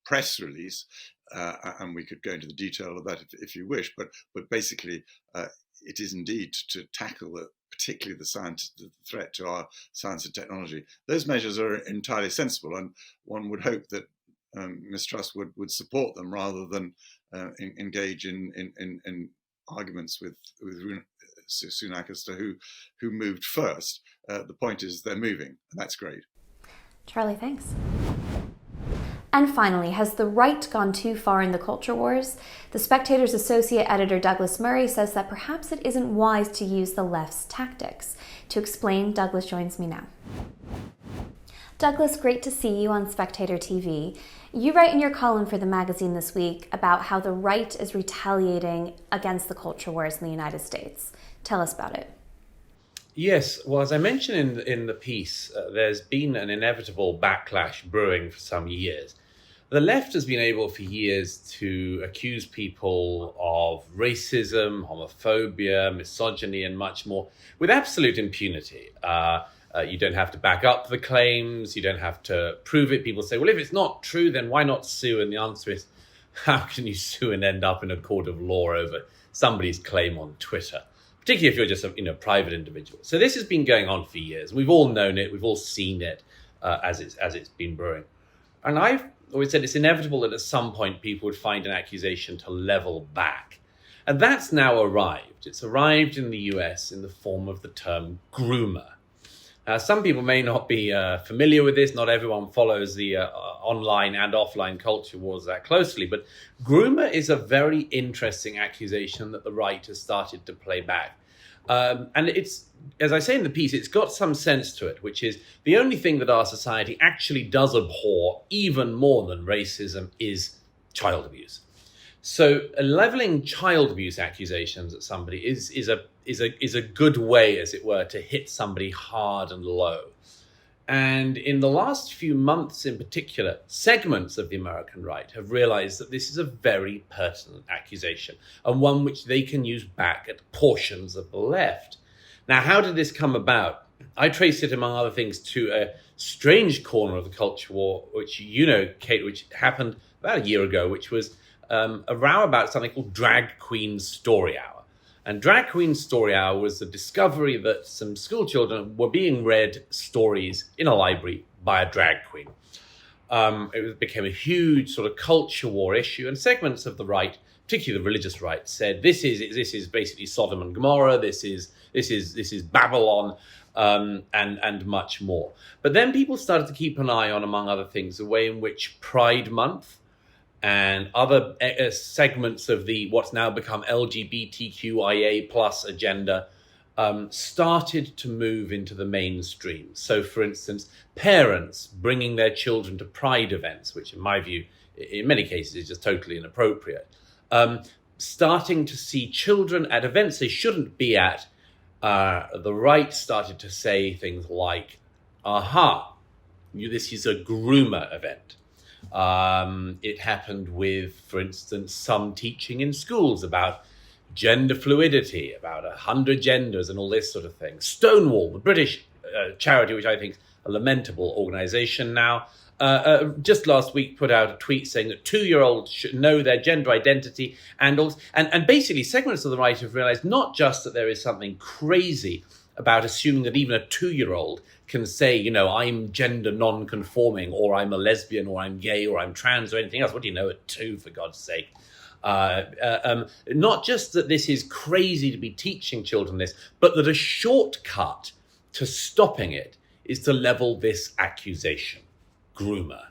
press release, and we could go into the detail of that if you wish, but basically it is indeed to tackle particularly the threat to our science and technology. Those measures are entirely sensible, and one would hope that Ms. Truss would support them rather than engage in arguments with Sunak as to who moved first. The point is they're moving, and that's great. Charlie, thanks. And finally, has the right gone too far in the culture wars? The Spectator's associate editor Douglas Murray says that perhaps it isn't wise to use the left's tactics. To explain, Douglas joins me now. Douglas, great to see you on Spectator TV. You write in your column for the magazine this week about how the right is retaliating against the culture wars in the United States. Tell us about it. Yes, well, as I mentioned in the piece, there's been an inevitable backlash brewing for some years. The left has been able for years to accuse people of racism, homophobia, misogyny, and much more with absolute impunity. You don't have to back up the claims. You don't have to prove it. People say, well, if it's not true, then why not sue? And the answer is, how can you sue and end up in a court of law over somebody's claim on Twitter, particularly if you're just a private individual? So this has been going on for years. We've all known it. We've all seen it as it's been brewing. And I've always said it's inevitable that at some point people would find an accusation to level back. And that's now arrived. It's arrived in the US in the form of the term groomer. Some people may not be familiar with this. Not everyone follows the online and offline culture wars that closely. But groomer is a very interesting accusation that the right has started to play back. And it's, as I say in the piece, it's got some sense to it, which is the only thing that our society actually does abhor even more than racism is child abuse. So leveling child abuse accusations at somebody is a good way, as it were, to hit somebody hard and low. And in the last few months in particular, segments of the American right have realized that this is a very pertinent accusation and one which they can use back at portions of the left. Now, how did this come about? I trace it, among other things, to a strange corner of the culture war, which you know, Kate, which happened about a year ago, which was a row about something called Drag Queen Story Hour. And Drag Queen Story Hour was the discovery that some school children were being read stories in a library by a drag queen. It became a huge sort of culture war issue, and segments of the right, particularly the religious right, said this is basically Sodom and Gomorrah. This is Babylon, and much more. But then people started to keep an eye on, among other things, the way in which Pride Month and other segments of the what's now become LGBTQIA plus agenda started to move into the mainstream. So, for instance, parents bringing their children to Pride events, which in my view, in many cases, is just totally inappropriate. Starting to see children at events they shouldn't be at. The right started to say things like, this is a groomer event. It happened with, for instance, some teaching in schools about gender fluidity, about 100 genders and all this sort of thing. Stonewall, the British charity, which I think is a lamentable organisation now, just last week put out a tweet saying that 2-year-olds should know their gender identity, and basically segments of the right have realised not just that there is something crazy about assuming that even a 2-year-old can say, I'm gender non-conforming, or I'm a lesbian, or I'm gay, or I'm trans, or anything else. What do you know at 2, for God's sake? Not just that this is crazy to be teaching children this, but that a shortcut to stopping it is to level this accusation. Groomer.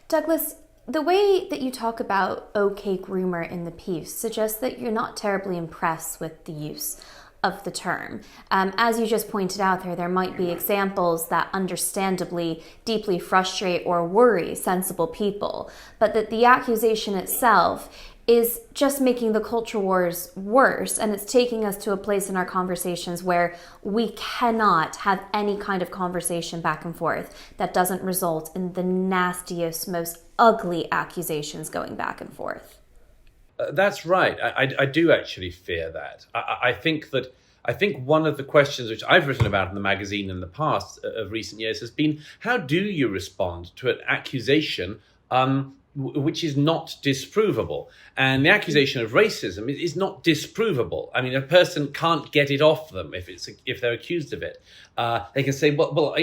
Douglas, the way that you talk about OK groomer in the piece suggests that you're not terribly impressed with the use of the term. As you just pointed out there might be examples that understandably deeply frustrate or worry sensible people, but that the accusation itself is just making the culture wars worse, and it's taking us to a place in our conversations where we cannot have any kind of conversation back and forth that doesn't result in the nastiest, most ugly accusations going back and forth. That's right. I do actually fear that. I think one of the questions which I've written about in the magazine in the past of recent years has been, how do you respond to an accusation which is not disprovable? And the accusation of racism is not disprovable. I mean, a person can't get it off them if they're accused of it. They can say, well,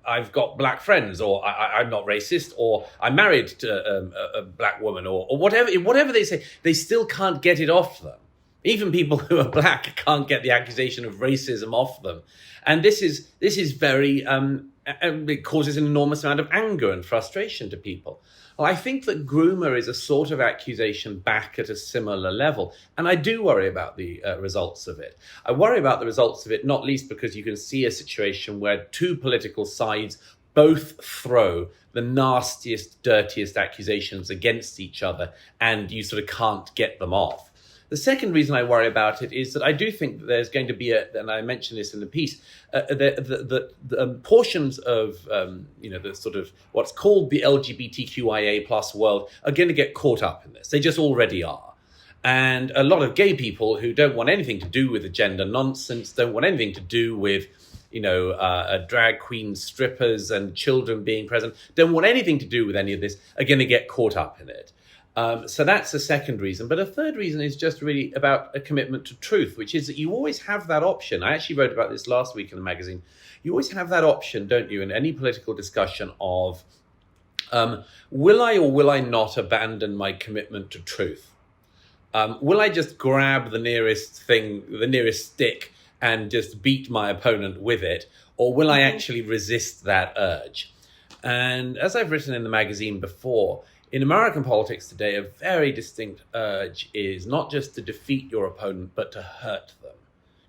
I've got black friends, or I'm not racist, or I'm married to a black woman, or whatever they say. They still can't get it off them. Even people who are black can't get the accusation of racism off them. And this is very, it causes an enormous amount of anger and frustration to people. Well, I think that groomer is a sort of accusation back at a similar level. And I do worry about the results of it. I worry about the results of it, not least because you can see a situation where two political sides both throw the nastiest, dirtiest accusations against each other, and you sort of can't get them off. The second reason I worry about it is that I do think that there's going to be and I mentioned this in the piece, the portions of, the sort of what's called the LGBTQIA plus world are going to get caught up in this. They just already are. And a lot of gay people who don't want anything to do with the gender nonsense, don't want anything to do with, drag queen strippers and children being present, don't want anything to do with any of this, are going to get caught up in it. So that's the second reason. But a third reason is just really about a commitment to truth, which is that you always have that option. I actually wrote about this last week in the magazine. You always have that option, don't you, in any political discussion of, will I or will I not abandon my commitment to truth? Will I just grab the nearest stick and just beat my opponent with it? Or will I actually resist that urge? And as I've written in the magazine before, in American politics today, a very distinct urge is not just to defeat your opponent, but to hurt them,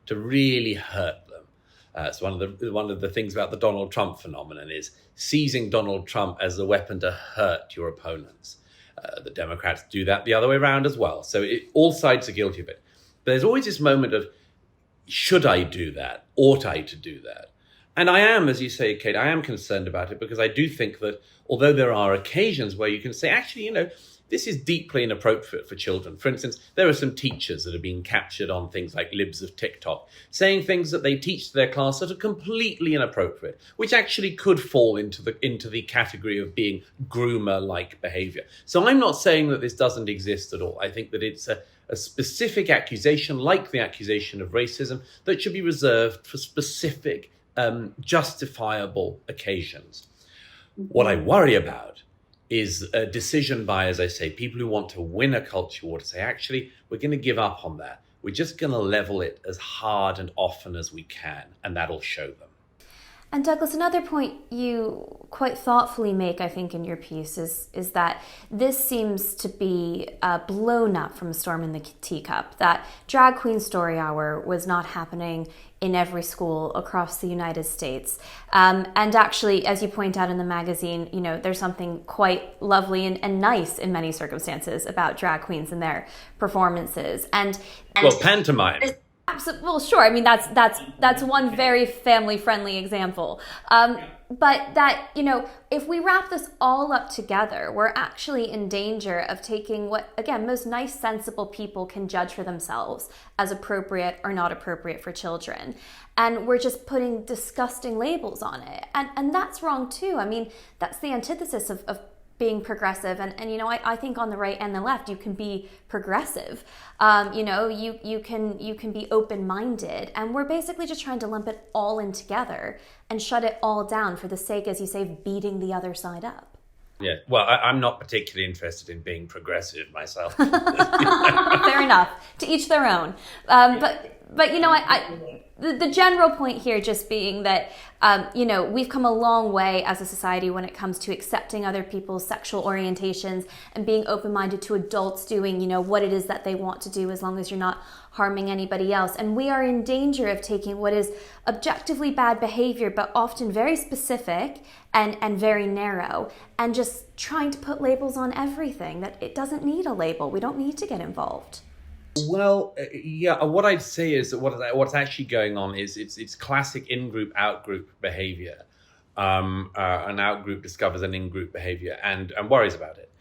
to really hurt them. It's one of the things about the Donald Trump phenomenon is seizing Donald Trump as a weapon to hurt your opponents. The Democrats do that the other way around as well. So all sides are guilty of it. But there's always this moment of, should I do that? Ought I to do that? And I am, as you say, Kate, I am concerned about it because I do think that although there are occasions where you can say, actually, this is deeply inappropriate for children. For instance, there are some teachers that are being captured on things like libs of TikTok, saying things that they teach to their class that are completely inappropriate, which actually could fall into the category of being groomer-like behavior. So I'm not saying that this doesn't exist at all. I think that it's a specific accusation, like the accusation of racism, that should be reserved for specific, justifiable occasions. What I worry about is a decision by, as I say, people who want to win a culture war to say, actually, we're going to give up on that. We're just going to level it as hard and often as we can, and that'll show them. And Douglas, another point you quite thoughtfully make, I think, in your piece is that this seems to be blown up from a storm in the teacup, that Drag Queen Story Hour was not happening in every school across the United States. And actually, as you point out in the magazine, you know, there's something quite lovely and nice in many circumstances about drag queens and their performances. And well, pantomime. Absolutely. Well, sure. I mean, that's one very family-friendly example. But that, you know, if we wrap this all up together, we're actually in danger of taking what, again, most nice, sensible people can judge for themselves as appropriate or not appropriate for children. And we're just putting disgusting labels on it. And that's wrong, too. I mean, that's the antithesis of being progressive. And you know, I think on the right and the left, you can be progressive. You know, you can be open-minded. And we're basically just trying to lump it all in together and shut it all down for the sake, as you say, of beating the other side up. Yeah, well, I'm not particularly interested in being progressive myself. Fair enough. To each their own. But you know, the general point here just being that, you know, we've come a long way as a society when it comes to accepting other people's sexual orientations and being open-minded to adults doing, you know, what it is that they want to do as long as you're not harming anybody else. And we are in danger of taking what is objectively bad behavior, but often very specific and very narrow, and just trying to put labels on everything that it doesn't need a label. We don't need to get involved. Well, yeah, what I'd say is that what's actually going on is it's classic in-group, out-group behavior. An out-group discovers an in-group behavior and worries about it.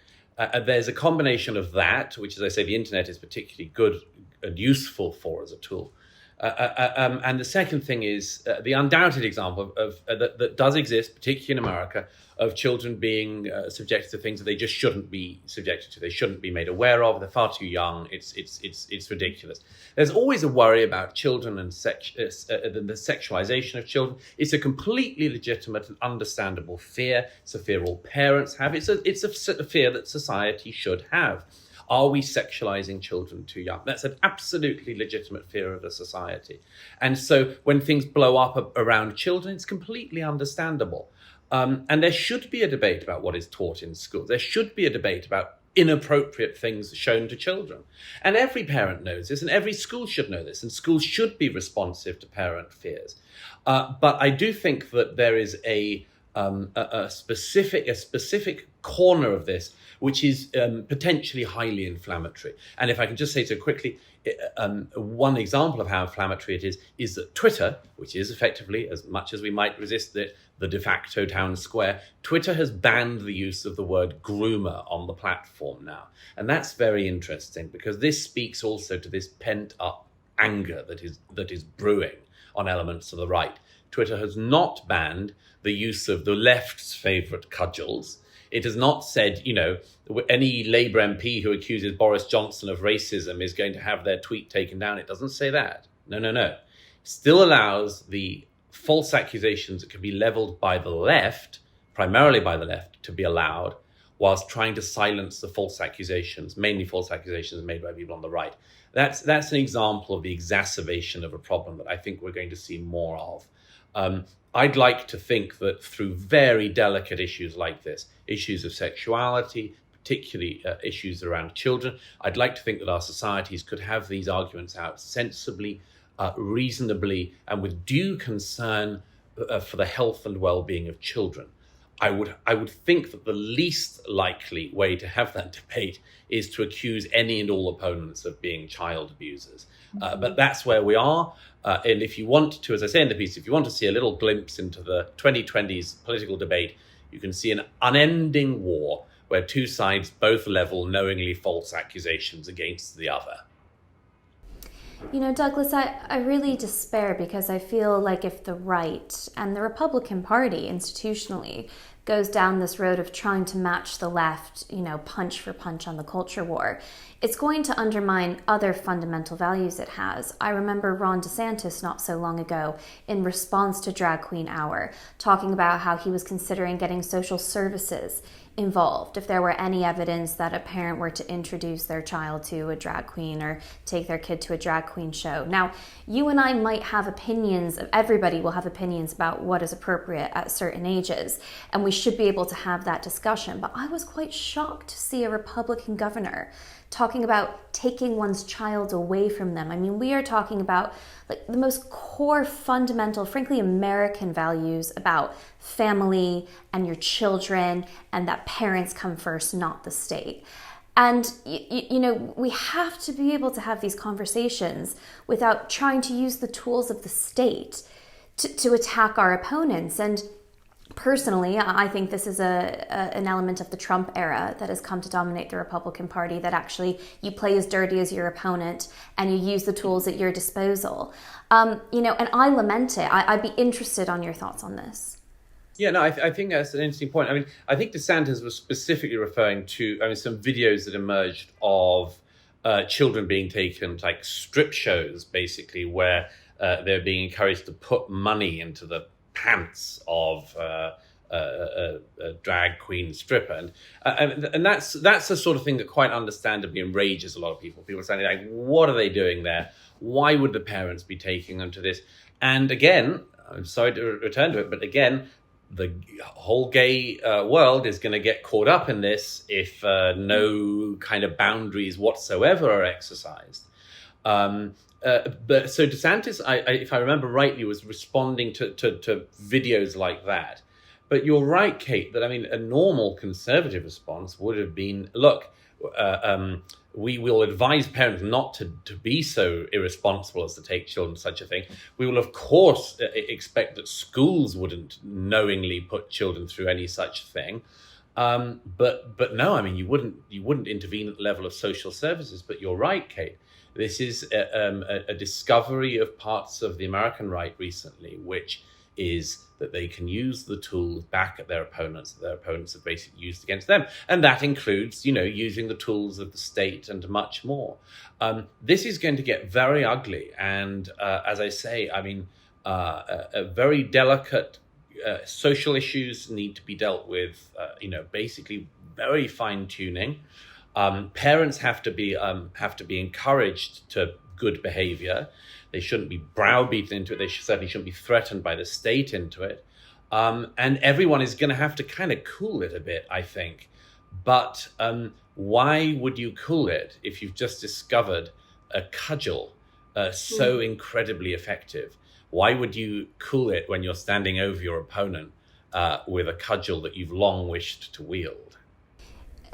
There's a combination of that, which, as I say, the internet is particularly good and useful for as a tool. And the second thing is the undoubted example of that does exist, particularly in America, of children being subjected to things that they just shouldn't be subjected to. They shouldn't be made aware of. They're far too young. It's ridiculous. There's always a worry about children and the sexualization of children. It's a completely legitimate and understandable fear. It's a fear all parents have. It's a fear that society should have. Are we sexualizing children too young? That's an absolutely legitimate fear of a society. And so when things blow up around children, it's completely understandable. And there should be a debate about what is taught in schools. There should be a debate about inappropriate things shown to children. And every parent knows this, and every school should know this, and schools should be responsive to parent fears. But I do think that there is a specific corner of this which is potentially highly inflammatory. And if I can just say so quickly, one example of how inflammatory it is that Twitter, which is effectively, as much as we might resist the de facto town square, Twitter has banned the use of the word groomer on the platform now. And that's very interesting because this speaks also to this pent-up anger that is brewing on elements of the right. Twitter has not banned the use of the left's favourite cudgels. It has not said, you know, any Labour MP who accuses Boris Johnson of racism is going to have their tweet taken down. It doesn't say that. No. Still allows the false accusations that can be levelled by the left, primarily by the left, to be allowed, whilst trying to silence the false accusations, mainly false accusations made by people on the right. That's an example of the exacerbation of a problem that I think we're going to see more of. I'd like to think that through very delicate issues like this, issues of sexuality, particularly issues around children, I'd like to think that our societies could have these arguments out sensibly, reasonably, and with due concern for the health and well-being of children. I would think that the least likely way to have that debate is to accuse any and all opponents of being child abusers. But that's where we are. And if you want to, as I say in the piece, if you want to see a little glimpse into the 2020s political debate, you can see an unending war where two sides both level knowingly false accusations against the other. You know, Douglas, I really despair because I feel like if the right and the Republican Party institutionally goes down this road of trying to match the left, punch for punch on the culture war, it's going to undermine other fundamental values it has. I remember Ron DeSantis not so long ago, in response to Drag Queen Hour, talking about how he was considering getting social services involved if there were any evidence that a parent were to introduce their child to a drag queen or take their kid to a drag queen show. Now, you and I might have opinions, everybody will have opinions about what is appropriate at certain ages, and we should be able to have that discussion. But I was quite shocked to see a Republican governor talking about taking one's child away from them. I mean, we are talking about like the most core, fundamental, frankly, American values about family and your children, and that parents come first, not the state. And, we have to be able to have these conversations without trying to use the tools of the state to attack our opponents. And personally, I think this is an element of the Trump era that has come to dominate the Republican Party, that actually you play as dirty as your opponent and you use the tools at your disposal. And I lament it. I'd be interested on your thoughts on this. Yeah, no, I think that's an interesting point. I mean, I think DeSantis was specifically referring to, some videos that emerged of children being taken to like strip shows, basically, where they're being encouraged to put money into the pants of a drag queen stripper, and that's the sort of thing that quite understandably enrages a lot of people. People are saying, like, what are they doing there? Why would the parents be taking them to this? And again, I'm sorry to return to it, but again, the whole gay world is going to get caught up in this if no kind of boundaries whatsoever are exercised. But so DeSantis, if I remember rightly, was responding to videos like that. But you're right, Kate, that a normal conservative response would have been, look, we will advise parents not to be so irresponsible as to take children to such a thing. We will, of course, expect that schools wouldn't knowingly put children through any such thing. But no, you wouldn't intervene at the level of social services. But you're right, Kate. This is a discovery of parts of the American right recently, which is that they can use the tools back at their opponents that their opponents have basically used against them. And that includes, using the tools of the state and much more. This is going to get very ugly. And as I say, a very delicate social issues need to be dealt with, basically very fine tuning. Parents have to be encouraged to good behavior. They shouldn't be browbeaten into it. They certainly shouldn't be threatened by the state into it. And everyone is going to have to kind of cool it a bit, I think. But why would you cool it if you've just discovered a cudgel so incredibly effective? Why would you cool it when you're standing over your opponent with a cudgel that you've long wished to wield?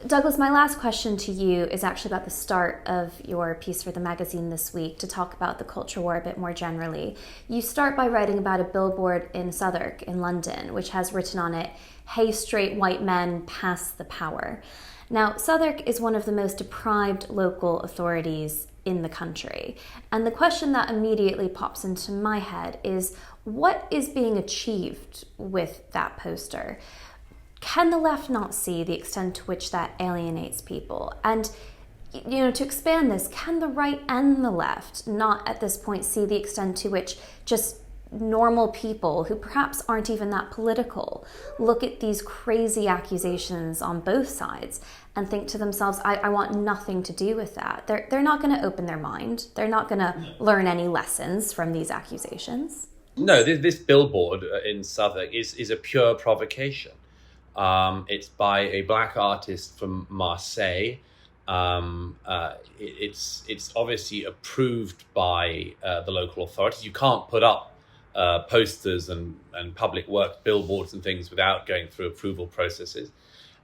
Douglas, my last question to you is actually about the start of your piece for the magazine this week, to talk about the culture war a bit more generally. You start by writing about a billboard in Southwark in London, which has written on it, "Hey, straight white men, pass the power." Now, Southwark is one of the most deprived local authorities in the country. And the question that immediately pops into my head is, what is being achieved with that poster? Can the left not see the extent to which that alienates people? And, to expand this, can the right and the left not at this point see the extent to which just normal people who perhaps aren't even that political look at these crazy accusations on both sides and think to themselves, I want nothing to do with that? They're not going to open their mind. They're not going to learn any lessons from these accusations. No, this billboard in Southwark is a pure provocation. It's by a black artist from Marseille. It's obviously approved by the local authorities. You can't put up posters and public work billboards and things without going through approval processes.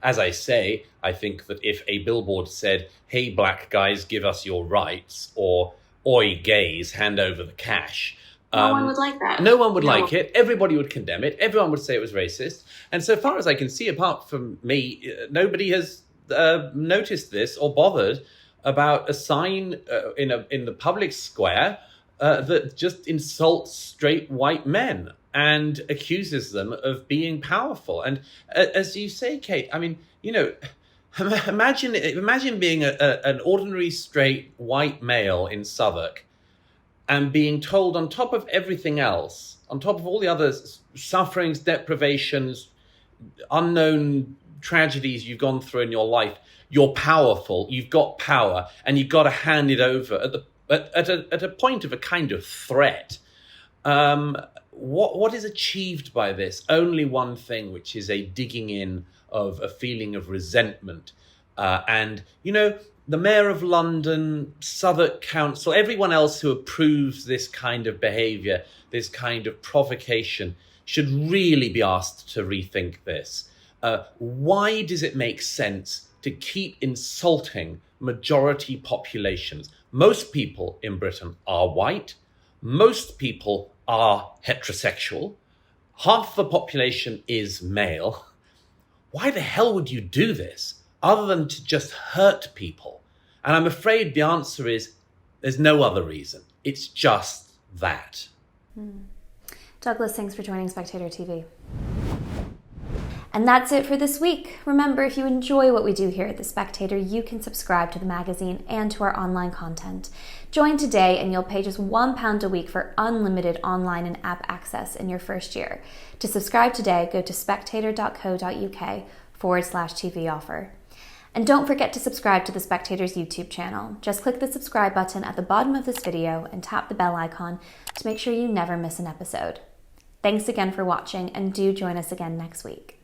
As I say, I think that if a billboard said, "Hey, black guys, give us your rights," or "Oi, gays, hand over the cash," no one would like that. No one would like it. Everybody would condemn it. Everyone would say it was racist. And so far as I can see, apart from me, nobody has noticed this or bothered about a sign in the public square that just insults straight white men and accuses them of being powerful. And as you say, Kate, I mean, you know, imagine being an ordinary straight white male in Southwark and being told, on top of everything else, on top of all the other sufferings, deprivations, unknown tragedies you've gone through in your life, you're powerful, you've got power, and you've got to hand it over at a point of a kind of threat. What is achieved by this? Only one thing, which is a digging in of a feeling of resentment. And, you know, the Mayor of London, Southwark Council, everyone else who approves this kind of behaviour, this kind of provocation, should really be asked to rethink this. Why does it make sense to keep insulting majority populations? Most people in Britain are white. Most people are heterosexual. Half the population is male. Why the hell would you do this other than to just hurt people? And I'm afraid the answer is there's no other reason. It's just that. Douglas, thanks for joining Spectator TV. And that's it for this week. Remember, if you enjoy what we do here at The Spectator, you can subscribe to the magazine and to our online content. Join today and you'll pay just £1 a week for unlimited online and app access in your first year. To subscribe today, go to spectator.co.uk/TV offer. And don't forget to subscribe to The Spectator's YouTube channel. Just click the subscribe button at the bottom of this video and tap the bell icon to make sure you never miss an episode. Thanks again for watching, and do join us again next week.